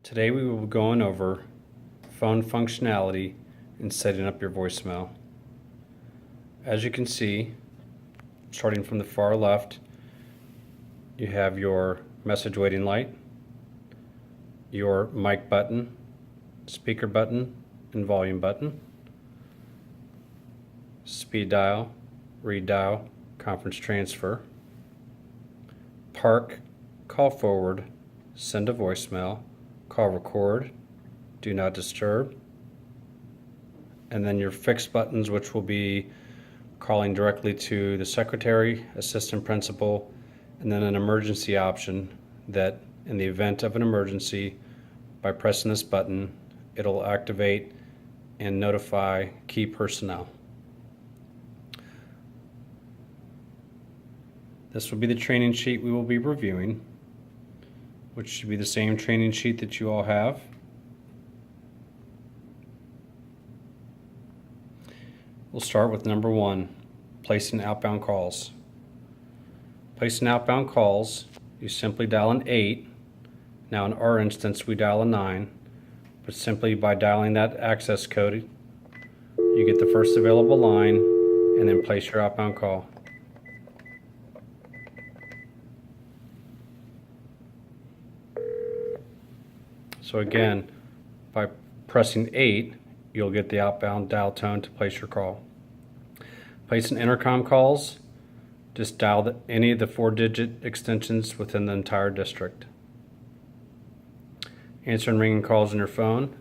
Today we will be going over phone functionality and setting up your voicemail. As you can see, starting from the far left, you have your message waiting light, your mic button, speaker button, and volume button, speed dial, read dial, conference transfer, park, call forward, send a voicemail, call record, do not disturb, and then your fixed buttons, which will be calling directly to the secretary, assistant principal, and then an emergency option that in the event of an emergency, by pressing this button, it'll activate and notify key personnel. This will be the training sheet we will be reviewing, which should be the same training sheet that you all have. We'll start with number 1, placing outbound calls. Placing outbound calls, you simply dial an 8. Now in our instance, we dial a 9, but simply by dialing that access code, you get the first available line and then place your outbound call. So again, by pressing 8, you'll get the outbound dial tone to place your call. Placing intercom calls, just dial any of the 4-digit extensions within the entire district. Answering ringing calls on your phone,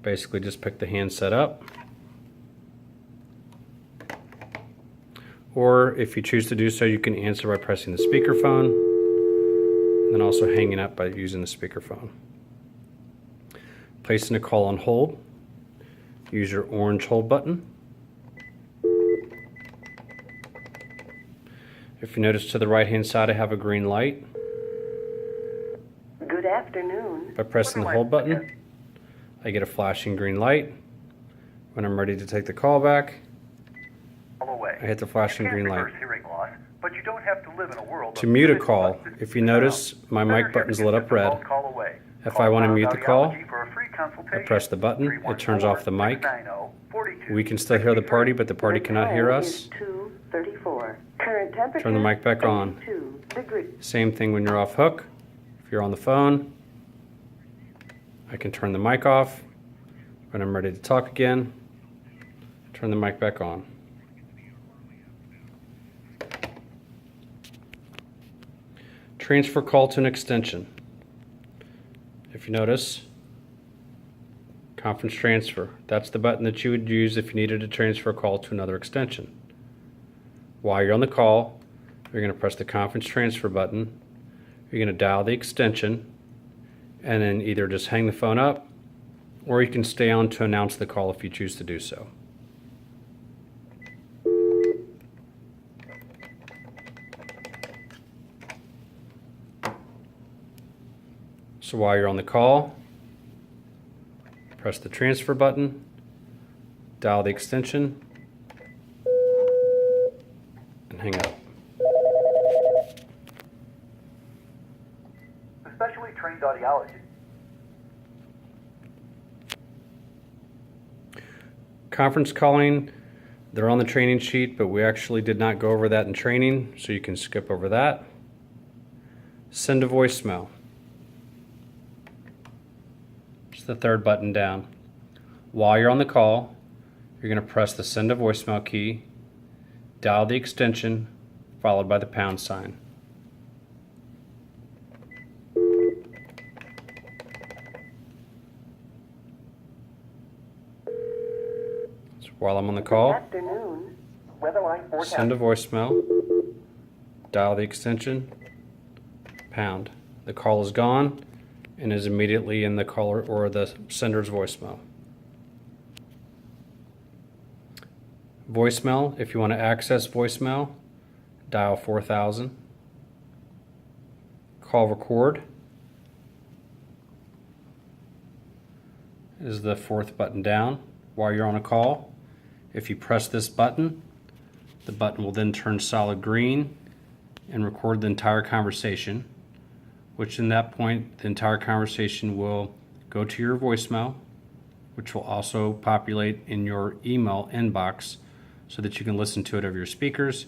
basically just pick the handset up. Or if you choose to do so, you can answer by pressing the speakerphone, and then also hanging up by using the speakerphone. Placing a call on hold, use your orange hold button. If you notice to the right hand side I have a green light. Good afternoon. By pressing the hold button, I get a flashing green light. When I'm ready to take the call back, I hit the flashing green light. To mute a call, if you notice my mic button's lit up red. If I want to mute the call, I press the button, it turns off the mic. We can still hear the party, but the party cannot hear us. Turn the mic back on. Same thing when you're off hook. If you're on the phone, I can turn the mic off. When I'm ready to talk again, turn the mic back on. Transfer call to an extension. If you notice, conference transfer, that's the button that you would use if you needed to transfer a call to another extension. While you're on the call, you're going to press the conference transfer button, you're going to dial the extension, and then either just hang the phone up, or you can stay on to announce the call if you choose to do so. So while you're on the call, press the transfer button, dial the extension, and hang up. Especially trained audiology. Conference calling, they're on the training sheet, but we actually did not go over that in training, so you can skip over that. Send a voicemail. The third button down. While you're on the call, you're going to press the send a voicemail key, dial the extension, followed by the pound sign. So while I'm on the call, send a voicemail, dial the extension, pound. The call is gone and is immediately in the caller or the sender's voicemail. Voicemail, if you want to access voicemail, dial 4000. Call record is the 4th button down. While you're on a call, if you press this button, the button will then turn solid green and record the entire conversation, which in that point, the entire conversation will go to your voicemail, which will also populate in your email inbox so that you can listen to it over your speakers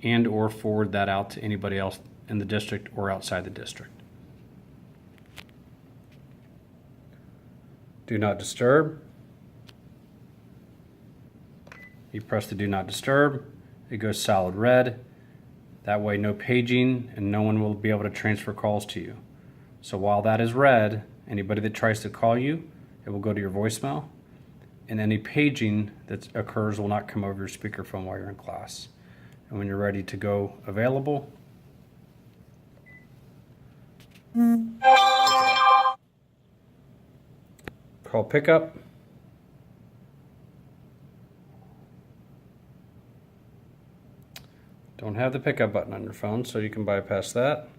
and or forward that out to anybody else in the district or outside the district. Do not disturb. You press the do not disturb, it goes solid red. That way no paging and no one will be able to transfer calls to you. So while that is red, anybody that tries to call you, it will go to your voicemail, and any paging that occurs will not come over your speakerphone while you're in class. And when you're ready to go available, call pickup. Don't have the pickup button on your phone, so you can bypass that.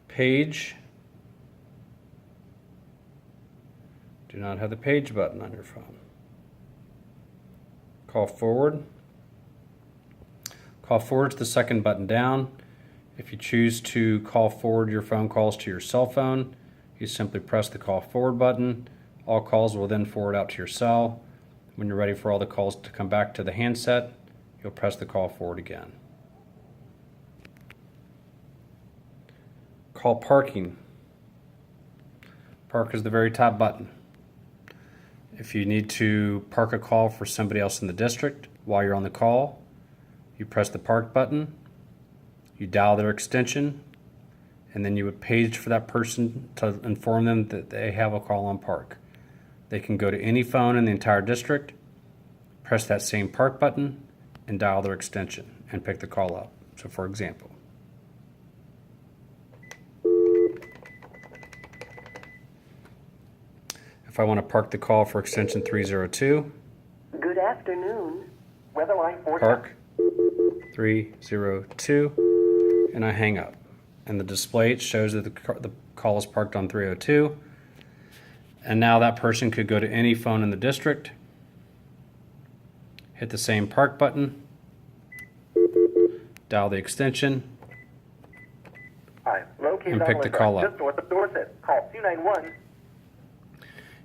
Page. Do not have the page button on your phone. Call forward. Call forward is the second button down. If you choose to call forward your phone calls to your cell phone, you simply press the call forward button. All calls will then forward out to your cell. When you're ready for all the calls to come back to the handset, you'll press the call forward again. Call parking. Park is the very top button. If you need to park a call for somebody else in the district while you're on the call, you press the park button, you dial their extension, and then you would page for that person to inform them that they have a call on park. They can go to any phone in the entire district, press that same park button, and dial their extension and pick the call up. So for example, if I want to park the call for extension 302, Good afternoon. Weather line 4. park 302, and I hang up. And the display shows that the call is parked on 302. And now that person could go to any phone in the district, hit the same park button, dial the extension, I'm located and on pick the Lindbergh, call up. just north of Dorset. Call 291.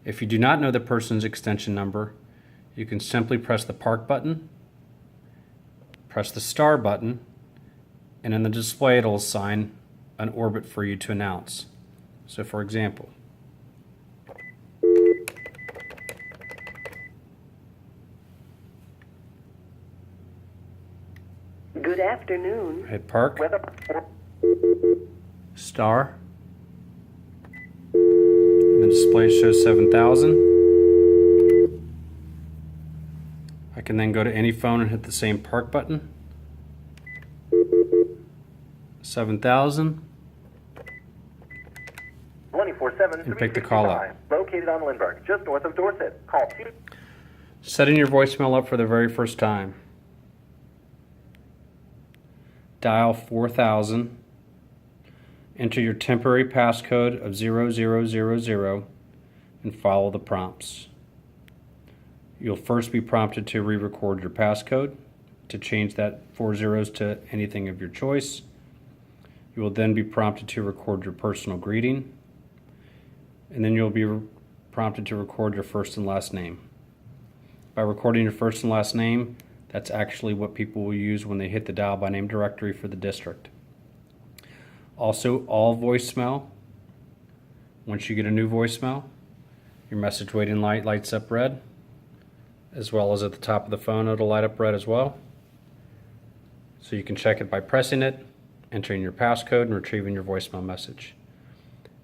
If you do not know the person's extension number, you can simply press the park button, press the star button, and in the display it'll assign an orbit for you to announce. So for example, Good afternoon. hit park, Weather 4. star, and the display shows 7,000. I can then go to any phone and hit the same park button, 7,000, 24/7. and pick the call up. Located on Lindbergh, just north of Dorset. Call 2. Setting your voicemail up for the very first time. Dial 4000, enter your temporary passcode of 0000, and follow the prompts. You'll first be prompted to re-record your passcode to change that 4 zeros to anything of your choice. You will then be prompted to record your personal greeting, and then you'll be prompted to record your first and last name. By recording your first and last name, that's actually what people will use when they hit the dial by name directory for the district. Also, all voicemail, once you get a new voicemail, your message waiting light lights up red, as well as at the top of the phone it'll light up red as well. So you can check it by pressing it, entering your passcode, and retrieving your voicemail message.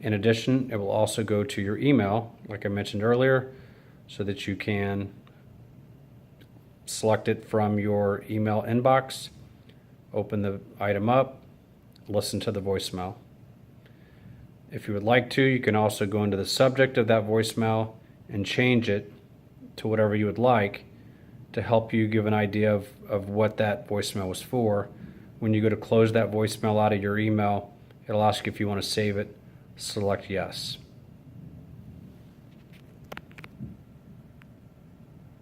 In addition, it will also go to your email, like I mentioned earlier, so that you can select it from your email inbox, open the item up, listen to the voicemail. If you would like to, you can also go into the subject of that voicemail and change it to whatever you would like to help you give an idea of what that voicemail was for. When you go to close that voicemail out of your email, it'll ask you if you want to save it. Select yes.